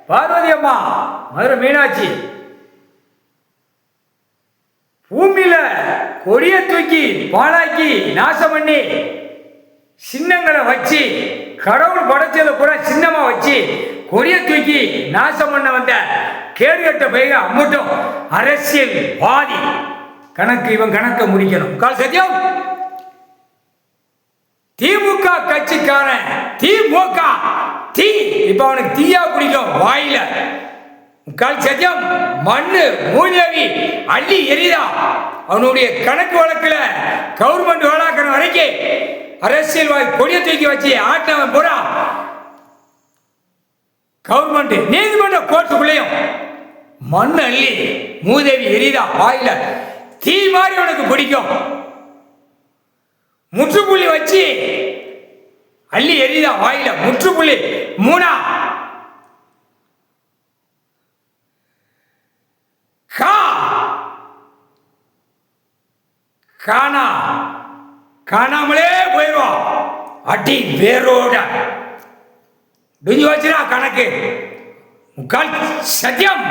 பார்வதி அம்மா, மதுரை மீனாட்சி, பூமியில கொடிய தூக்கி பாழாக்கி நாசம் பண்ணி சின்னங்களை வச்சு கடவுள் படைச்சதை பூரா சின்னமா வச்சு கொடிய தூக்கி நாசம் பண்ண வந்த கேடுகட்ட பைக அம்மட்டும் அரசியல் வாதி கணக்கு. இவன் கணக்கை முடிக்கணும். கால் சத்தியம். திமுக கட்சிக்காரன் திமுக தீ இப்ப அவனுக்கு தீயா பிடிக்கும் வாயில. கால் சத்தியம். மண்ணு மூதேவி அள்ளி எரிதா அவனுடைய கணக்கு வழக்குல கவர்மெண்ட் வேளாக்கிற வரைக்கும் அரசியல்வாதி கொடிய தூக்கி வச்சு ஆட்டவன் பூரா கவர்மெண்ட் நீதிமன்ற கோர்ட்டுக்குள்ளேயும் மண் அள்ளி மூதேவி எரிதா வாயில தீ மாதிரி அவனுக்கு பிடிக்கும். முற்றுப்புள்ளி வச்சு அள்ளி எரிதா வாயில முற்றுப்புள்ளி. மூணா காணாமலே போயிடுவோம். அடி வேரோட கணக்கு. முக்கால் சத்தியம்.